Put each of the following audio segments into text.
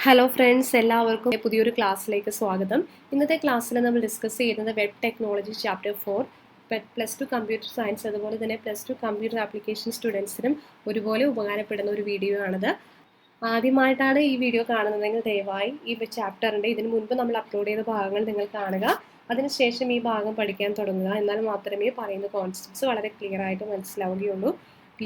Hello friends, എല്ലാവർക്കും പുതിയൊരു ക്ലാസ്സിലേക്ക് സ്വാഗതം. ഇന്നത്തെ ക്ലാസ്സിൽ നമ്മൾ ഡിസ്കസ് ചെയ്യുന്നത് web technology chapter 4 plus two computer science അതുപോലെ തന്നെ പ്ലസ് ടു കമ്പ്യൂട്ടർ ആപ്ലിക്കേഷൻ സ്റ്റുഡൻസിനും ഒരുപോലെ ഉപകാരപ്പെടുന്ന ഒരു വീഡിയോ ആണിത്. ആദ്യമായിട്ടാണ് ഈ വീഡിയോ കാണുന്നതെങ്കിൽ ദയവായി ഈ ചാപ്റ്ററിൻ്റെ ഇതിനു മുൻപ് നമ്മൾ അപ്ലോഡ് ചെയ്ത ഭാഗങ്ങൾ നിങ്ങൾ കാണുക. അതിനുശേഷം ഈ ഭാഗം പഠിക്കാൻ തുടങ്ങുക. എന്നാൽ മാത്രമേ പറയുന്ന കോൺസെപ്റ്റ്സ് വളരെ ക്ലിയർ ആയിട്ട് മനസ്സിലാവുകയുള്ളൂ.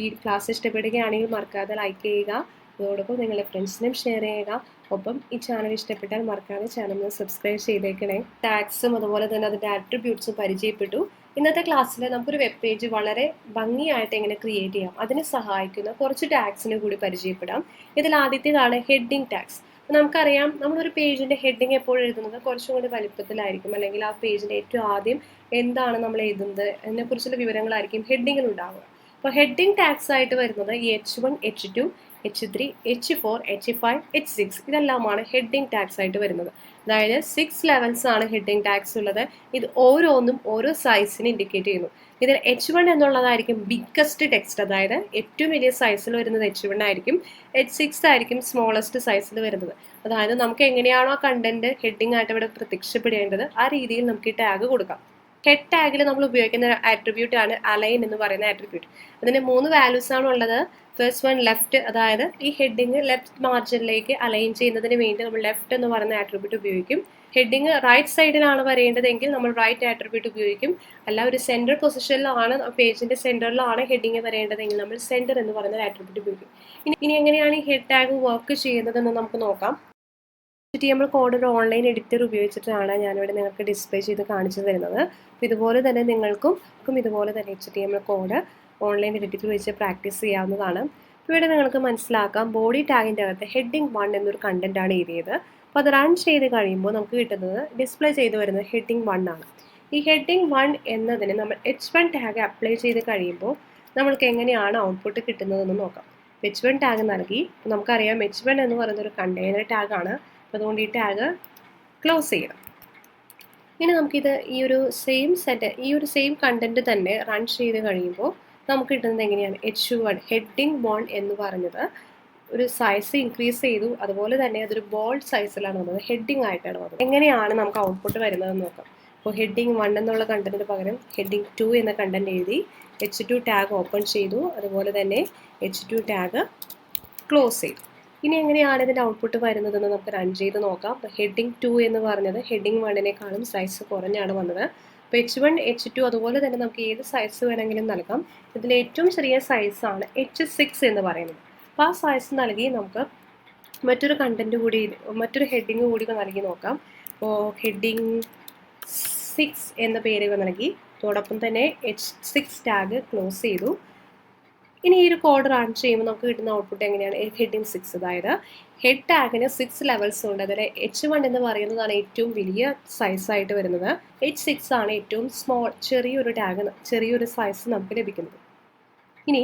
ഈ ക്ലാസ് ഇഷ്ടപ്പെടുകയാണെങ്കിൽ മറക്കാതെ ലൈക്ക് ചെയ്യുക. അതോടൊപ്പം നിങ്ങളുടെ ഫ്രണ്ട്സിനും ഷെയർ ചെയ്യുക. ഒപ്പം ഈ ചാനൽ ഇഷ്ടപ്പെട്ടാൽ മറക്കാതെ ചാനൽ സബ്സ്ക്രൈബ് ചെയ്തേക്കണേ. ടാഗ്സും അതുപോലെ തന്നെ അതിൻ്റെ ആട്രിബ്യൂട്ട്സും പരിചയപ്പെട്ടു. ഇന്നത്തെ ക്ലാസ്സിൽ നമുക്കൊരു വെബ് പേജ് വളരെ ഭംഗിയായിട്ട് എങ്ങനെ ക്രിയേറ്റ് ചെയ്യാം അതിനെ സഹായിക്കുന്ന കുറച്ച് ടാഗ്സിനെ കൂടി പരിചയപ്പെടാം. ഇതിൽ ആദ്യത്തേതാണ് ഹെഡിങ് ടാഗ്സ്. നമുക്കറിയാം, നമ്മളൊരു പേജിൻ്റെ ഹെഡിങ് എപ്പോഴും എഴുതുന്നത് കുറച്ചും കൂടി വലിപ്പത്തിലായിരിക്കും, അല്ലെങ്കിൽ ആ പേജിൻ്റെ ഏറ്റവും ആദ്യം എന്താണ് നമ്മൾ എഴുതുന്നത് അതിനെക്കുറിച്ചുള്ള വിവരങ്ങളായിരിക്കും ഹെഡിങ്ങിൽ ഉണ്ടാവുക. അപ്പോൾ ഹെഡിങ് ടാഗ്സ് ആയിട്ട് വരുന്നത് ഈ H1, H2, H3, H4, H5, H6 ഇതെല്ലാമാണ് ഹെഡിങ് ടാഗ്സ് ആയിട്ട് വരുന്നത്. അതായത് 6 ലെവൽസ് ആണ് ഹെഡിങ് ടാഗ്സ് ഉള്ളത്. ഇത് ഓരോന്നും ഓരോ സൈസിന് ഇൻഡിക്കേറ്റ് ചെയ്യുന്നു. ഇതിൽ H1 എന്നുള്ളതായിരിക്കും ബിഗ്ഗസ്റ്റ് ടെക്സ്റ്റ്, അതായത് ഏറ്റവും വലിയ സൈസിൽ വരുന്നത് H1 ആയിരിക്കും. H6 ആയിരിക്കും സ്മോളസ്റ്റ് സൈസിൽ വരുന്നത്. അതായത് നമുക്ക് എങ്ങനെയാണോ കണ്ടന്റ് ഹെഡിങ് ആയിട്ട് ഇവിടെ പ്രത്യക്ഷപ്പെടേണ്ടത് ആ രീതിയിൽ നമുക്ക് ഈ ടാഗ് കൊടുക്കാം. ഹെഡ് ടാഗിൽ നമ്മൾ ഉപയോഗിക്കുന്ന ആട്രിബ്യൂട്ട് ആണ് അലൈൻ എന്ന് പറയുന്ന ആട്രിബ്യൂട്ട്. അതിന് 3 വാല്യൂസ് ആണ് ഉള്ളത്. ഫസ്റ്റ് വൺ ലെഫ്റ്റ്, അതായത് ഈ ഹെഡിങ് ലെഫ്റ്റ് മാർജിനിലേക്ക് അലൈൻ ചെയ്യുന്നതിന് വേണ്ടി നമ്മൾ ലെഫ്റ്റ് എന്ന് പറയുന്ന ആട്രിബ്യൂട്ട് ഉപയോഗിക്കും. ഹെഡിങ് റൈറ്റ് സൈഡിലാണ് വരേണ്ടതെങ്കിൽ നമ്മൾ റൈറ്റ് ആട്രിബ്യൂട്ട് ഉപയോഗിക്കും. അല്ല ഒരു സെൻറ്റർ പൊസിഷനിലാണ്, പേജിന്റെ സെൻറ്ററിലാണ് ഹെഡിങ് വരേണ്ടതെങ്കിൽ നമ്മൾ സെൻറ്റർ എന്ന് പറയുന്ന ആട്രിബ്യൂട്ട് ഉപയോഗിക്കും. ഇനി എങ്ങനെയാണ് ഈ ഹെഡ് ടാഗ് വർക്ക് ചെയ്യുന്നതെന്ന് നമുക്ക് നോക്കാം. HTML കോഡ് ഒരു ഓൺലൈൻ എഡിറ്റർ ഉപയോഗിച്ചിട്ടാണ് ഞാനിവിടെ നിങ്ങൾക്ക് ഡിസ്പ്ലേ ചെയ്ത് കാണിച്ചു തരുന്നത്. അപ്പോൾ ഇതുപോലെ തന്നെ നിങ്ങൾക്കും ഇതുപോലെ തന്നെ HTML കോഡ് ഓൺലൈൻ എഡിറ്റർ വെച്ച് പ്രാക്ടീസ് ചെയ്യാവുന്നതാണ്. ഇവിടെ നിങ്ങൾക്ക് മനസ്സിലാക്കാം, ബോഡി ടാഗിൻ്റെ അകത്ത് ഹെഡിങ് 1 എന്നൊരു കണ്ടന്റ് ആണ് എഴുതിയത്. അപ്പോൾ അത് റൺ ചെയ്ത് കഴിയുമ്പോൾ നമുക്ക് കിട്ടുന്നത് ഡിസ്പ്ലേ ചെയ്ത് വരുന്നത് ഹെഡിങ് 1 ആണ്. ഈ ഹെഡിങ് 1 എന്നതിന് നമ്മൾ H1 ടാഗ് അപ്ലൈ ചെയ്ത് കഴിയുമ്പോൾ നമ്മൾക്ക് എങ്ങനെയാണ് ഔട്ട്പുട്ട് കിട്ടുന്നതെന്ന് നോക്കാം. H1 ടാഗ് നൽകി. നമുക്കറിയാം H1 എന്ന് പറയുന്ന ഒരു കണ്ടെയ്നർ ടാഗാണ്. അതുകൊണ്ട് ഈ ടാഗ് ക്ലോസ് ചെയ്യണം. ഇനി നമുക്കിത് ഈ ഒരു സെയിം കണ്ടന്റ് തന്നെ റൺ ചെയ്ത് കഴിയുമ്പോൾ നമുക്ക് കിട്ടുന്നത് എങ്ങനെയാണ്? H1 ഹെഡിങ് 1 എന്ന് പറഞ്ഞത് ഒരു സൈസ് ഇൻക്രീസ് ചെയ്തു. അതുപോലെ തന്നെ അതൊരു ബോൾഡ് സൈസിലാണ് വന്നത്, ഹെഡിങ് ആയിട്ടാണ് വന്നത്. എങ്ങനെയാണ് നമുക്ക് ഔട്ട്പുട്ട് വരുന്നതെന്ന് നോക്കാം. അപ്പോൾ ഹെഡിങ് 1 എന്നുള്ള കണ്ടന്റിന് പകരം ഹെഡിങ് 2 എന്ന കണ്ടന്റ് എഴുതി H2 ടാഗ് ഓപ്പൺ ചെയ്തു. അതുപോലെ തന്നെ H2 ടാഗ് ക്ലോസ് ചെയ്തു. ഇനി എങ്ങനെയാണ് ഇതിൻ്റെ ഔട്ട്പുട്ട് വരുന്നതെന്ന് നമുക്ക് റൺ ചെയ്ത് നോക്കാം. അപ്പോൾ ഹെഡിങ് 2 എന്ന് പറഞ്ഞത് ഹെഡിങ് 1നേക്കാളും സൈസ് കുറഞ്ഞാണ് വന്നത്. അപ്പോൾ H1, H2 അതുപോലെ തന്നെ നമുക്ക് ഏത് സൈസ് വേണമെങ്കിലും നൽകാം. ഇതിൽ ഏറ്റവും ചെറിയ സൈസാണ് H6 എന്ന് പറയുന്നത്. അപ്പോൾ ആ സൈസ് നൽകി നമുക്ക് മറ്റൊരു ഹെഡിങ് കൂടി നൽകി നോക്കാം. അപ്പോൾ ഹെഡിങ് 6 എന്ന പേര് നൽകി. അതോടൊപ്പം തന്നെ H6 ടാഗ് ക്ലോസ് ചെയ്തു. ഇനി ഈ ഒരു കോഡ് റൺ ചെയ്യുമ്പോൾ നമുക്ക് കിട്ടുന്ന ഔട്ട്പുട്ട് എങ്ങനെയാണ്? ഹെഡിങ് 6, അതായത് ഹെഡ് ടാഗിന് 6 ലെവൽസ് ഉണ്ട്. അതിൽ H1 എന്ന് പറയുന്നതാണ് ഏറ്റവും വലിയ സൈസായിട്ട് വരുന്നത്. H6 ആണ് ഏറ്റവും ചെറിയൊരു സൈസ് നമുക്ക് ലഭിക്കുന്നത്. ഇനി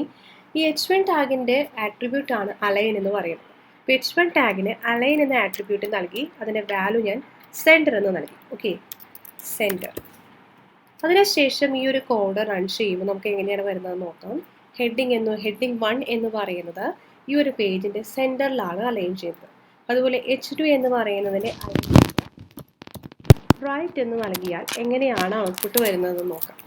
ഈ H1 ടാഗിൻ്റെ ആട്രിബ്യൂട്ട് ആണ് അലൈൻ എന്ന് പറയുന്നത്. അപ്പോൾ H1 ടാഗിന് അലൈൻ എന്ന ആട്രിബ്യൂട്ട് നൽകി അതിൻ്റെ വാല്യൂ ഞാൻ സെൻറ്റർ എന്ന് നൽകി. Okay, centre. അതിനുശേഷം ഈ ഒരു കോഡ് റൺ ചെയ്യുമ്പോൾ നമുക്ക് എങ്ങനെയാണ് വരുന്നതെന്ന് നോക്കാം. ഹെഡിങ് 1 എന്ന് പറയുന്നത് ഈ ഒരു പേജിൻ്റെ സെൻറ്ററിലാണ് അലൈൻ ചെയ്യുന്നത്. അതുപോലെ H2 എന്ന് പറയുന്നതിന് റൈറ്റ് എന്ന് നൽകിയാൽ എങ്ങനെയാണ് ഔട്ട്പുട്ട് വരുന്നതെന്ന് നോക്കാം.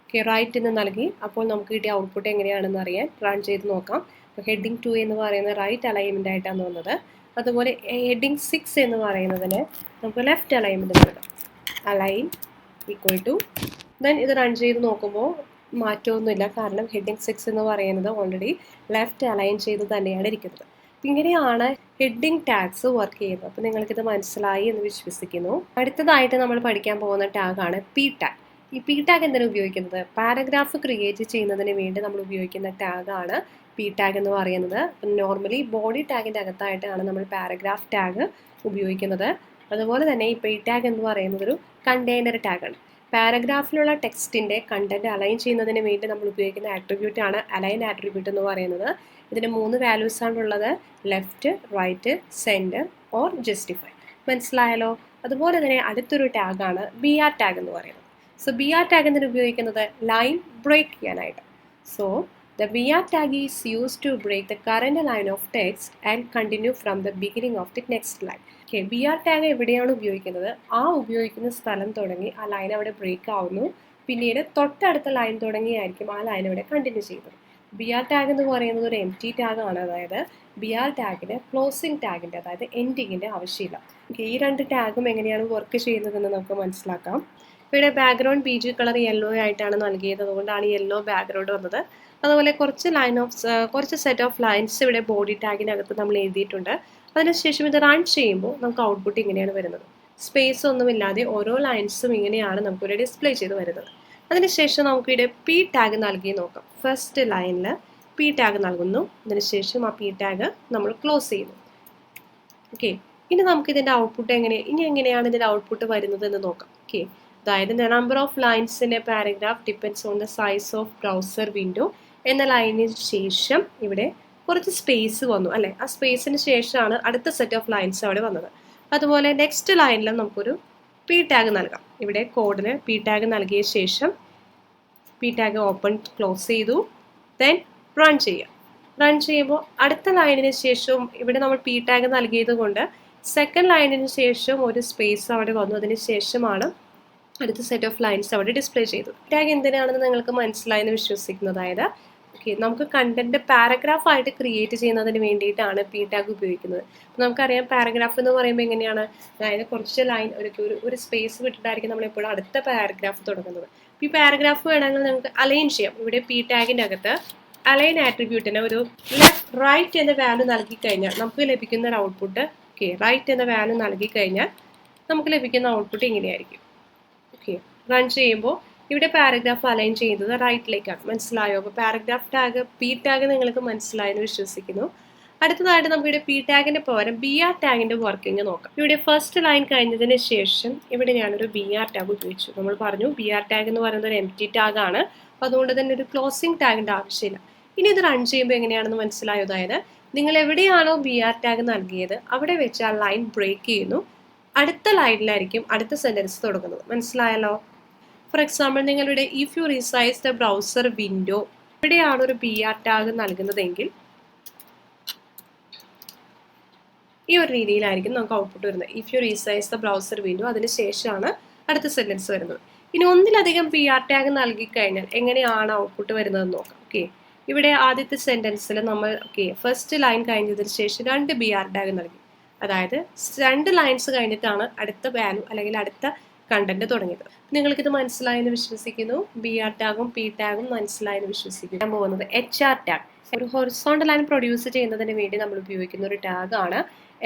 ഓക്കെ, റൈറ്റ് എന്ന് നൽകി. അപ്പോൾ നമുക്ക് കിട്ടിയ ഔട്ട്പുട്ട് എങ്ങനെയാണെന്ന് അറിയാൻ റൺ ചെയ്ത് നോക്കാം. അപ്പോൾ ഹെഡിങ് 2 എന്ന് പറയുന്നത് റൈറ്റ് അലൈൻമെൻ്റ് ആയിട്ടാണ് വന്നത്. അതുപോലെ ഹെഡിങ് 6 എന്ന് പറയുന്നതിന് നമുക്ക് ലെഫ്റ്റ് അലൈൻമെൻറ്റ് നൽകാം. അലൈൻ ഈക്വൽ ടു ദെൻ ഇത് റൺ ചെയ്ത് നോക്കുമ്പോൾ മാറ്റമൊന്നുമില്ല, കാരണം ഹെഡിങ് 6 എന്ന് പറയുന്നത് ഓൾറെഡി ലെഫ്റ്റ് അലൈൻ ചെയ്ത് തന്നെയാണ് ഇരിക്കുന്നത്. ഇങ്ങനെയാണ് ഹെഡിങ് ടാഗ്സ് വർക്ക് ചെയ്യുന്നത്. അപ്പോൾ നിങ്ങൾക്കിത് മനസ്സിലായി എന്ന് വിശ്വസിക്കുന്നു. അടുത്തതായിട്ട് നമ്മൾ പഠിക്കാൻ പോകുന്ന ടാഗാണ് P ടാഗ്. ഈ P ടാഗ് എന്തിനാണ് ഉപയോഗിക്കുന്നത്? പാരഗ്രാഫ് ക്രിയേറ്റ് ചെയ്യുന്നതിന് വേണ്ടി നമ്മൾ ഉപയോഗിക്കുന്ന ടാഗാണ് P ടാഗ് എന്ന് പറയുന്നത്. നോർമലി ബോഡി ടാഗിൻ്റെ അകത്തായിട്ടാണ് നമ്മൾ പാരഗ്രാഫ് ടാഗ് ഉപയോഗിക്കുന്നത്. അതുപോലെ തന്നെ ഈ P ടാഗ് എന്ന് പറയുന്നത് ഒരു കണ്ടെയ്നർ ടാഗാണ്. പാരഗ്രാഫിലുള്ള ടെക്സ്റ്റിൻ്റെ കണ്ടന്റ് അലൈൻ ചെയ്യുന്നതിന് വേണ്ടി നമ്മൾ ഉപയോഗിക്കുന്ന ആട്രിബ്യൂട്ട് ആണ് അലൈൻ ആട്രിബ്യൂട്ട് എന്ന് പറയുന്നത്. ഇതിന് 3 വാല്യൂസ് ആണുള്ളത്: left, right, centre or justify. മനസ്സിലായല്ലോ? അതുപോലെ തന്നെ അടുത്തൊരു ടാഗാണ് BR ടാഗ് എന്ന് പറയുന്നത്. സോ BR ടാഗ് എന്തിന് ഉപയോഗിക്കുന്നത്? ലൈൻ ബ്രേക്ക് ചെയ്യാനായിട്ട്. So The BR tag is used to break the current line of text and continue from the beginning of the next line. Okay, BR tag എവിടെയാണ് ഉപയോഗിക്കുന്നത്? ആ ഉപയോഗിക്കുന്ന സ്ഥലം തുടങ്ങി ആ ലൈൻ അവിടെ ബ്രേക്ക് ആവുന്നു, പിന്നീട് തൊട്ടടുത്ത ലൈൻ തുടങ്ങിയായിരിക്കും ആ ലൈൻ ഇവിടെ കണ്ടിന്യൂ ചെയ്യുന്നത്. BR ടാഗ് എന്ന് പറയുന്നത് ഒരു empty ടാഗ് ആണ്. അതായത് BR ടാഗിന് ക്ലോസിംഗ് ടാഗിൻ്റെ, അതായത് എൻഡിങ്ങിൻ്റെ ആവശ്യമില്ല. ഈ രണ്ട് ടാഗും എങ്ങനെയാണ് വർക്ക് ചെയ്യുന്നതെന്ന് നമുക്ക് മനസ്സിലാക്കാം. ഇവിടെ ബാക്ക്ഗ്രൗണ്ട് BG കളർ യെല്ലോ ആയിട്ടാണ് നൽകിയത്, അതുകൊണ്ടാണ് യെല്ലോ ബാക്ക്ഗ്രൗണ്ട് വന്നത്. അതുപോലെ കുറച്ച് സെറ്റ് ഓഫ് ലൈൻസ് ഇവിടെ ബോഡി ടാഗിനകത്ത് നമ്മൾ എഴുതിയിട്ടുണ്ട്. അതിനുശേഷം ഇത് റൺ ചെയ്യുമ്പോൾ നമുക്ക് ഔട്ട്പുട്ട് ഇങ്ങനെയാണ് വരുന്നത്. സ്പേസ് ഒന്നുമില്ലാതെ ഓരോ ലൈൻസും ഇങ്ങനെയാണ് നമുക്കിവിടെ ഡിസ്പ്ലേ ചെയ്ത് വരുന്നത്. അതിനുശേഷം നമുക്കിവിടെ P ടാഗ് നൽകി നോക്കാം. ഫസ്റ്റ് ലൈനിൽ P ടാഗ് നൽകുന്നു, അതിനുശേഷം ആ P ടാഗ് നമ്മൾ ക്ലോസ് ചെയ്യുന്നു. ഓക്കെ, ഇനി നമുക്ക് ഇതിൻ്റെ ഔട്ട്പുട്ട് എങ്ങനെയാണ് ഇതിൻ്റെ ഔട്ട്പുട്ട് വരുന്നത് എന്ന് നോക്കാം. ഓക്കെ, അതായത് the number of lines in a paragraph depends on the size of browser window എന്ന ലൈനിന് ശേഷം ഇവിടെ കുറച്ച് സ്പേസ് വന്നു അല്ലേ, ആ സ്പേസിന് ശേഷമാണ് അടുത്ത സെറ്റ് ഓഫ് ലൈൻസ് അവിടെ വന്നത്. അതുപോലെ നെക്സ്റ്റ് ലൈനിൽ നമുക്കൊരു P ടാഗ് നൽകാം. ഇവിടെ കോഡിന് P ടാഗ് നൽകിയ ശേഷം P ടാഗ് ഓപ്പൺ ക്ലോസ് ചെയ്തു, ദെൻ റൺ ചെയ്യുക. റൺ ചെയ്യുമ്പോൾ അടുത്ത ലൈനിന് ശേഷം ഇവിടെ നമ്മൾ P ടാഗ് നൽകിയത് കൊണ്ട് സെക്കൻഡ് ലൈനിന് ശേഷം ഒരു സ്പേസ് അവിടെ വന്നു, അതിന് ശേഷമാണ് അടുത്ത സെറ്റ് ഓഫ് ലൈൻസ് അവിടെ ഡിസ്പ്ലേ ചെയ്തു. ടാഗ് എന്തിനാണെന്ന് നിങ്ങൾക്ക് മനസ്സിലായെന്ന് വിശ്വസിക്കുന്നു. അതായത് ഓക്കെ, നമുക്ക് കണ്ടന്റ് പാരഗ്രാഫ് ആയിട്ട് ക്രിയേറ്റ് ചെയ്യുന്നതിന് വേണ്ടിയിട്ടാണ് P ടാഗ് ഉപയോഗിക്കുന്നത്. നമുക്കറിയാം പാരഗ്രാഫ് എന്ന് പറയുമ്പോൾ എങ്ങനെയാണ്, അതായത് കുറച്ച് ലൈൻ ഒരു സ്പേസ് വിട്ടിട്ടായിരിക്കും നമ്മളെപ്പോഴും അടുത്ത പാരഗ്രാഫ് തുടങ്ങുന്നത്. ഈ പാരഗ്രാഫ് വേണമെങ്കിൽ നമുക്ക് അലൈൻ ചെയ്യാം. ഇവിടെ P ടാഗിൻ്റെ അകത്ത് അലൈൻ ആട്രിബ്യൂട്ടിന് ഒരു ലെഫ്റ്റ് റൈറ്റ് എന്ന വാല്യൂ നൽകി കഴിഞ്ഞാൽ നമുക്ക് ലഭിക്കുന്ന ഒരു ഔട്ട്പുട്ട്, ഓക്കെ, റൈറ്റ് എന്ന വാല്യൂ നൽകി കഴിഞ്ഞാൽ നമുക്ക് ലഭിക്കുന്ന ഔട്ട്പുട്ട് ഇങ്ങനെയായിരിക്കും. ഓക്കെ, റൺ ചെയ്യുമ്പോൾ ഇവിടെ പാരഗ്രാഫ് അലൈൻ ചെയ്യുന്നത് റൈറ്റിലേക്കാണ്. മനസ്സിലായോ? അപ്പോൾ പാരഗ്രാഫ് ടാഗ് P ടാഗ് നിങ്ങൾക്ക് മനസ്സിലായെന്ന് വിശ്വസിക്കുന്നു. അടുത്തതായിട്ട് നമുക്കിവിടെ P ടാഗിൻ്റെ പകരം BR ടാഗിൻ്റെ വർക്കിംഗ് നോക്കാം. ഇവിടെ ഫസ്റ്റ് ലൈൻ കഴിഞ്ഞതിന് ശേഷം ഇവിടെ ഞാനൊരു BR ടാഗ് ഉപയോഗിച്ചു. നമ്മൾ പറഞ്ഞു BR ടാഗ് എന്ന് പറയുന്നത് ഒരു empty ടാഗാണ്, അപ്പോൾ അതുകൊണ്ട് തന്നെ ഒരു ക്ലോസിംഗ് ടാഗിൻ്റെ ആവശ്യമില്ല. ഇനി ഇത് റൺ ചെയ്യുമ്പോൾ എങ്ങനെയാണെന്ന് മനസ്സിലായോ? അതായത് നിങ്ങൾ എവിടെയാണോ BR ടാഗ് നൽകിയത് അവിടെ വെച്ച് ആ ലൈൻ ബ്രേക്ക് ചെയ്യുന്നു, അടുത്ത ലൈനിലായിരിക്കും അടുത്ത സെൻറ്റൻസ് തുടങ്ങുന്നത്. മനസ്സിലായല്ലോ? ഫോർ എക്സാമ്പിൾ നിങ്ങളുടെ if you resize the browser window, ഇവിടെയാണ് ഒരു BR ടാഗ് നൽകുന്നതെങ്കിൽ ഈ ഒരു രീതിയിലായിരിക്കും നമുക്ക് ഔട്ട്പുട്ട് വരുന്നത്. If you resize the browser window, അതിന് ശേഷമാണ് അടുത്ത സെൻറ്റൻസ് വരുന്നത്. ഇനി ഒന്നിലധികം BR ടാഗ് നൽകിക്കഴിഞ്ഞാൽ എങ്ങനെയാണ് ഔട്ട്പുട്ട് വരുന്നതെന്ന് നോക്കാം. ഓക്കെ, ഇവിടെ ആദ്യത്തെ സെൻറ്റൻസിൽ നമ്മൾ ഫസ്റ്റ് ലൈൻ കഴിഞ്ഞതിന് ശേഷം 2 BR ടാഗ് നൽകി. അതായത് 2 ലൈൻസ് കഴിഞ്ഞിട്ടാണ് അടുത്ത വാല്യൂ അല്ലെങ്കിൽ അടുത്ത കണ്ടന്റ് തുടങ്ങിയത്. നിങ്ങൾക്കിത് മനസ്സിലായെന്ന് വിശ്വസിക്കുന്നു. BR ടാഗും P ടാഗും മനസ്സിലായെന്ന് വിശ്വസിക്കുന്നു. ഞാൻ പോകുന്നത് HR ടാഗ്. ഒരു ഹൊറിസോണ്ടൽ ലൈൻ പ്രൊഡ്യൂസ് ചെയ്യുന്നതിന് വേണ്ടി നമ്മൾ ഉപയോഗിക്കുന്ന ഒരു ടാഗാണ്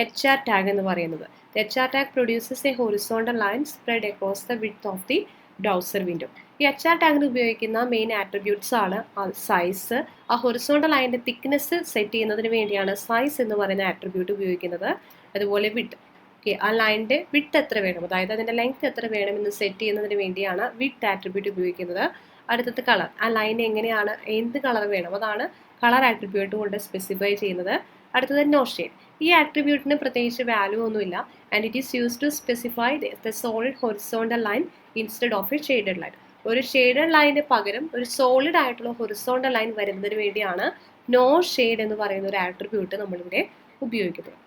HR ടാഗ് എന്ന് പറയുന്നത്. HR tag produces A horizontal line spread across the width of the browser window. ഈ HR ടാഗിന് ഉപയോഗിക്കുന്ന മെയിൻ ആട്രിബ്യൂട്ട്സ് ആണ് സൈസ്. ആ ഹൊറിസോണ്ടൽ ലൈനിൻ്റെ തിക്നെസ് സെറ്റ് ചെയ്യുന്നതിന് വേണ്ടിയാണ് സൈസ് എന്ന് പറയുന്ന ആട്രിബ്യൂട്ട് ഉപയോഗിക്കുന്നത്. അതുപോലെ വിഡ്ത്ത്, ഓക്കെ, ആ ലൈനിൻ്റെ വിഡ്ത്ത് എത്ര വേണം, അതായത് അതിൻ്റെ ലെങ്ത് എത്ര വേണം എന്ന് സെറ്റ് ചെയ്യുന്നതിന് വേണ്ടിയാണ് വിഡ്ത്ത് ആട്രിബ്യൂട്ട് ഉപയോഗിക്കുന്നത്. അടുത്തത് കളർ, ആ ലൈൻ എങ്ങനെയാണ്, എന്ത് കളർ വേണം, അതാണ് കളർ ആട്രിബ്യൂട്ട് കൊണ്ട് സ്പെസിഫൈ ചെയ്യുന്നത്. അടുത്തത് നോ ഷെയ്ഡ്. ഈ ആട്രിബ്യൂട്ടിന് പ്രത്യേകിച്ച് വാല്യൂ ഒന്നുമില്ല, and it is use to specify the solid horizontal line instead of a shaded line. ഒരു ഷെയ്ഡഡ് ലൈനിന് പകരം ഒരു സോളിഡ് ആയിട്ടുള്ള ഹൊറിസോണ്ടൽ ലൈൻ വരുന്നതിന് വേണ്ടിയാണ് നോ ഷെയ്ഡ് എന്ന് പറയുന്ന ഒരു ആട്രിബ്യൂട്ട് നമ്മളിവിടെ ഉപയോഗിക്കുന്നത്.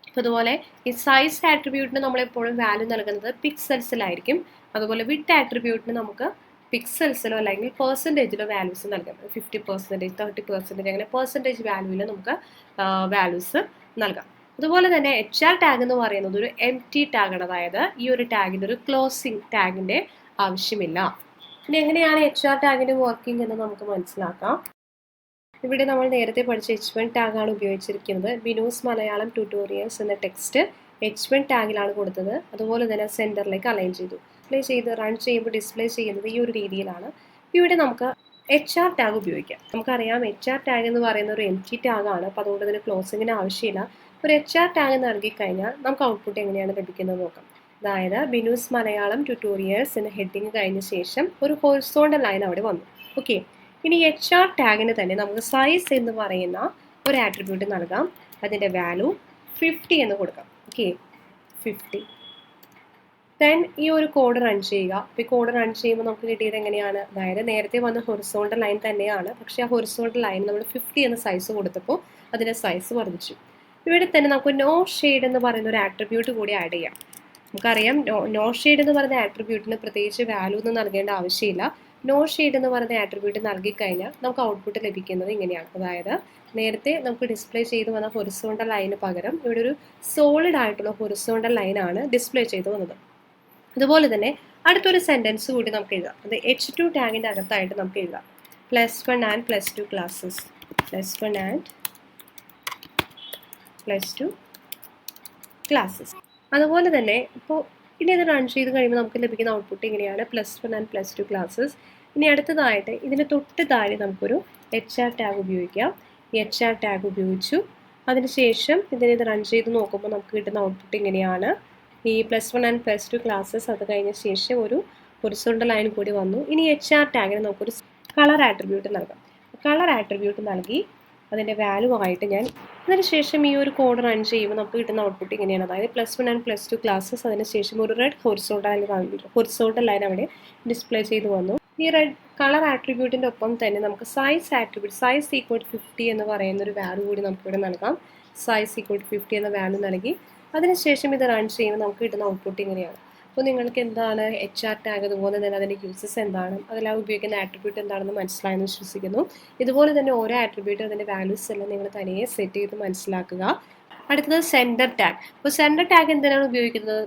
അപ്പോൾ അതുപോലെ ഈ സൈസ് ആട്രിബ്യൂട്ടിന് നമ്മളെപ്പോഴും വാല്യൂ നൽകുന്നത് പിക്സൽസിലായിരിക്കും. അതുപോലെ വിഡ്ത്ത് ആട്രിബ്യൂട്ടിന് നമുക്ക് പിക്സൽസിലോ അല്ലെങ്കിൽ പെർസെൻറ്റേജിലോ വാല്യൂസ് നൽകാം. 50%, 30%, അങ്ങനെ പെർസെൻറ്റേജ് വാല്യൂവിൽ നമുക്ക് വാല്യൂസ് നൽകാം. അതുപോലെ തന്നെ HR ടാഗ് എന്ന് പറയുന്നത് ഒരു empty ടാഗാണ്. അതായത് ഈ ഒരു ടാഗിൻ്റെ ഒരു ക്ലോസിംഗ് ടാഗിൻ്റെ ആവശ്യമില്ല. ഇനി എങ്ങനെയാണ് HR ടാഗിൻ്റെ വർക്കിംഗ് എന്ന് നമുക്ക് മനസ്സിലാക്കാം. ഇവിടെ നമ്മൾ നേരത്തെ പഠിച്ച H1 ടാഗാണ് ഉപയോഗിച്ചിരിക്കുന്നത്. ബിനൂസ് മലയാളം ട്യൂട്ടോറിയൽസ് എന്ന ടെക്സ്റ്റ് H1 ടാഗിലാണ് കൊടുത്തത്. അതുപോലെ തന്നെ സെൻറ്ററിലേക്ക് അലൈൻ ചെയ്തു. ഡിസ്പ്ലേ ചെയ്ത് റൺ ചെയ്യുമ്പോൾ ഡിസ്പ്ലേ ചെയ്യുന്നത് ഈ ഒരു രീതിയിലാണ്. ഇവിടെ നമുക്ക് HR ടാഗ് ഉപയോഗിക്കാം. നമുക്കറിയാം HR ടാഗ് എന്ന് പറയുന്ന ഒരു empty ടാഗാണ്, അപ്പോൾ അതുകൊണ്ട് തന്നെ ക്ലോസിങ്ങിന് ആവശ്യമില്ല. ഒരു HR ടാഗ് നൽകിക്കഴിഞ്ഞാൽ നമുക്ക് ഔട്ട്പുട്ട് എങ്ങനെയാണ് ലഭിക്കുന്നത് നോക്കാം. അതായത് ബിനൂസ് മലയാളം ട്യൂട്ടോറിയൽസ് എന്ന ഹെഡിങ് കഴിഞ്ഞ ശേഷം ഒരു ഹൊറിസോണ്ടൽ ലൈൻ അവിടെ വന്നു. ഓക്കെ, ഇനി HR ടാഗിന് തന്നെ നമുക്ക് സൈസ് എന്ന് പറയുന്ന ഒരു ആട്രിബ്യൂട്ട് നൽകാം. അതിൻ്റെ വാല്യൂ 50 എന്ന് കൊടുക്കാം. ഓക്കെ, 50. ദെൻ ഈ ഒരു കോഡ് റൺ ചെയ്യുക. അപ്പോൾ ഈ കോഡ് റൺ ചെയ്യുമ്പോൾ നമുക്ക് കിട്ടിയത് എങ്ങനെയാണ്, അതായത് നേരത്തെ വന്ന ഹൊറിസോണ്ടൽ ലൈൻ തന്നെയാണ്, പക്ഷേ ആ ഹൊറിസോണ്ടൽ ലൈൻ നമ്മൾ 50 എന്ന സൈസ് കൊടുത്തപ്പോൾ അതിൻ്റെ സൈസ് വർദ്ധിച്ചു. ഇവിടെ തന്നെ നമുക്ക് നോ ഷെയ്ഡ് എന്ന് പറയുന്ന ഒരു ആട്രിബ്യൂട്ട് കൂടി ആഡ് ചെയ്യാം. നമുക്കറിയാം നോ ഷെയ്ഡ് എന്ന് പറയുന്ന ആട്രിബ്യൂട്ടിന് പ്രത്യേകിച്ച് വാല്യൂ ഒന്നും നൽകേണ്ട ആവശ്യമില്ല. നോ ഷെയ്ഡ് എന്ന് പറയുന്ന ആട്രിബ്യൂട്ട് നൽകിക്കഴിഞ്ഞാൽ നമുക്ക് ഔട്ട്പുട്ട് ലഭിക്കുന്നത് ഇങ്ങനെയാണ്. അതായത് നേരത്തെ നമുക്ക് ഡിസ്പ്ലേ ചെയ്ത് വന്ന ഹൊറിസോണ്ടൽ ലൈന് പകരം ഇവിടെ ഒരു സോളിഡ് ആയിട്ടുള്ള ഹൊറിസോണ്ടൽ ലൈനാണ് ഡിസ്പ്ലേ ചെയ്ത് വന്നത്. അതുപോലെ തന്നെ അടുത്തൊരു സെൻറ്റൻസ് കൂടി നമുക്ക് എഴുതാം. അത് H2 ടാഗിൻ്റെ അകത്തായിട്ട് നമുക്ക് എഴുതാം. +1 ആൻഡ് +2 ക്ലാസ്സസ്. +1 and +2 classes. അതുപോലെ തന്നെ ഇപ്പോൾ ഇനി ഇത് റൺ ചെയ്ത് കഴിയുമ്പോൾ നമുക്ക് ലഭിക്കുന്ന ഔട്ട്പുട്ട് ഇങ്ങനെയാണ്, +1 ആൻഡ് +2 ക്ലാസ്സസ്. ഇനി അടുത്തതായിട്ട് ഇതിന് തൊട്ട് താഴെ നമുക്കൊരു HR ടാഗ് ഉപയോഗിക്കാം. ഈ HR ടാഗ് ഉപയോഗിച്ചു. അതിനുശേഷം ഇത് റൺ ചെയ്ത് നോക്കുമ്പോൾ നമുക്ക് കിട്ടുന്ന ഔട്ട്പുട്ട് ഇങ്ങനെയാണ്. ഈ +1 ആൻഡ് +2 ക്ലാസ്സസ് അത് കഴിഞ്ഞ ശേഷം ഒരു ഹൊറിസോണ്ടൽ ലൈൻ കൂടി വന്നു. ഇനി HR ടാഗിന് നമുക്കൊരു കളർ ആട്രിബ്യൂട്ട് നൽകാം. കളർ ആട്രിബ്യൂട്ട് നൽകി അതിൻ്റെ വാല്യൂ ആയിട്ട് ഞാൻ അതിനുശേഷം ഈ ഒരു കോഡ് റൺ ചെയ്യുമ്പോൾ നമുക്ക് കിട്ടുന്ന ഔട്ട്പുട്ട് ഇങ്ങനെയാണ്. അതായത് +1 ആൻഡ് +2 ക്ലാസ്സസ് അതിനുശേഷം ഒരു റെഡ് ഹൊറിസോണ്ടൽ ലൈൻ അവിടെ ഡിസ്പ്ലേ ചെയ്ത് വന്നു. ഈ റെഡ് കളർ ആട്രിബ്യൂട്ടിൻ്റെ ഒപ്പം തന്നെ നമുക്ക് സൈസ് ആട്രിബ്യൂട്ട് സൈസ് =50 എന്ന് പറയുന്ന ഒരു വാല്യൂ കൂടി നമുക്കിവിടെ നൽകാം. സൈസ് =50 എന്ന വാല്യൂ നൽകി അതിനുശേഷം ഇത് റൺ ചെയ്യുമ്പോൾ നമുക്ക് കിട്ടുന്ന ഔട്ട്പുട്ട് ഇങ്ങനെയാണ്. അപ്പോൾ നിങ്ങൾക്ക് എന്താണ് HR ടാഗ്, അതുപോലെ തന്നെ അതിൻ്റെ യൂസസ് എന്താണ്, അതിൽ ഉപയോഗിക്കുന്ന ആട്രിബ്യൂട്ട് എന്താണെന്ന് മനസ്സിലായെന്ന് വിശ്വസിക്കുന്നു. ഇതുപോലെ തന്നെ ഓരോ ആട്രിബ്യൂട്ടും അതിൻ്റെ വാല്യൂസ് എല്ലാം നിങ്ങൾ തനിയെ സെറ്റ് ചെയ്ത് മനസ്സിലാക്കുക. അടുത്തത് സെൻറ്റർ ടാഗ്. അപ്പോൾ സെൻറ്റർ ടാഗ് എന്തിനാണ് ഉപയോഗിക്കുന്നത്,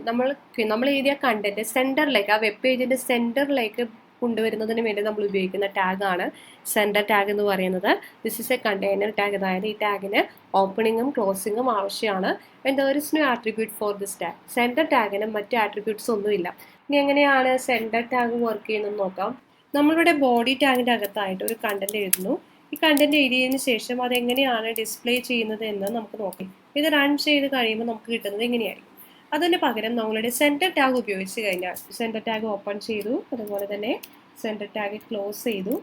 നമ്മൾ എഴുതിയ കണ്ടന്റ് സെൻറ്ററിലേക്ക്, ആ വെബ് പേജിൻ്റെ സെൻറ്ററിലേക്ക് കൊണ്ടുവരുന്നതിന് വേണ്ടി നമ്മൾ ഉപയോഗിക്കുന്ന ടാഗാണ് സെൻറ്റർ ടാഗ് എന്ന് പറയുന്നത്. This is a container tag. അതായത് ഈ ടാഗിന് ഓപ്പണിങ്ങും ക്ലോസിങ്ങും ആവശ്യമാണ്. And there is no attribute for this tag. Centre ടാഗിന് മറ്റ് ആട്രിബ്യൂട്ട്സ് ഒന്നുമില്ല. ഇനി എങ്ങനെയാണ് സെൻറ്റർ ടാഗ് വർക്ക് ചെയ്യുന്നതെന്ന് നോക്കാം. നമ്മളുടെ ബോഡി ടാഗിൻ്റെ അകത്തായിട്ട് ഒരു കണ്ടന്റ് എഴുതുന്നു. ഈ കണ്ടന്റ് എഴുതിയതിന് ശേഷം അതെങ്ങനെയാണ് ഡിസ്പ്ലേ ചെയ്യുന്നത് എന്ന് നമുക്ക് നോക്കാം. ഇത് റൺ ചെയ്ത് കഴിയുമ്പോൾ നമുക്ക് കിട്ടുന്നത് ഇങ്ങനെയായിരിക്കും. അതിന് പകരം നമ്മളുടെ സെൻറ്റർ ടാഗ് ഉപയോഗിച്ച് കഴിഞ്ഞാൽ സെൻറ്റർ ടാഗ് ഓപ്പൺ ചെയ്തു, അതുപോലെ തന്നെ സെൻറ്റർ ടാഗ് ക്ലോസ് ചെയ്തു.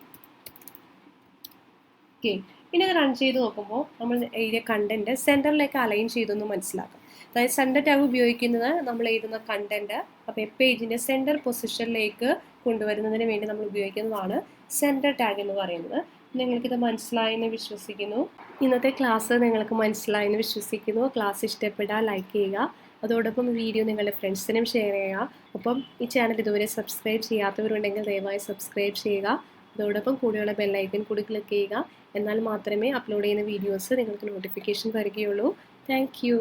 ഓക്കെ, ഇനി അത് റൺ ചെയ്ത് നോക്കുമ്പോൾ നമ്മൾ എഴുതിയ കണ്ടന്റ് സെൻറ്ററിലേക്ക് അലൈൻ ചെയ്തെന്ന് മനസ്സിലാക്കാം. അതായത് സെൻറ്റർ ടാഗ് ഉപയോഗിക്കുന്നത് നമ്മൾ എഴുതുന്ന കണ്ടന്റ് വെബ് പേജിൻ്റെ സെൻറ്റർ പൊസിഷനിലേക്ക് കൊണ്ടുവരുന്നതിന് വേണ്ടി നമ്മൾ ഉപയോഗിക്കുന്നതാണ് സെൻറ്റർ ടാഗ് എന്ന് പറയുന്നത്. നിങ്ങൾക്കിത് മനസ്സിലായെന്ന് വിശ്വസിക്കുന്നു. ഇന്നത്തെ ക്ലാസ് നിങ്ങൾക്ക് മനസ്സിലായെന്ന് വിശ്വസിക്കുന്നു. ക്ലാസ് ഇഷ്ടപ്പെട്ടാൽ ലൈക്ക് ചെയ്യുക. അതോടൊപ്പം വീഡിയോ നിങ്ങളുടെ ഫ്രണ്ട്സിനും ഷെയർ ചെയ്യുക. ഒപ്പം ഈ ചാനൽ ഇതുവരെ സബ്സ്ക്രൈബ് ചെയ്യാത്തവരുണ്ടെങ്കിൽ ദയവായി സബ്സ്ക്രൈബ് ചെയ്യുക. അതോടൊപ്പം കൂടെയുള്ള ബെല്ലൈക്കൻ കൂടി ക്ലിക്ക് ചെയ്യുക. എന്നാൽ മാത്രമേ അപ്ലോഡ് ചെയ്യുന്ന വീഡിയോസ് നിങ്ങൾക്ക് നോട്ടിഫിക്കേഷൻ വരികയുള്ളൂ. Thank you.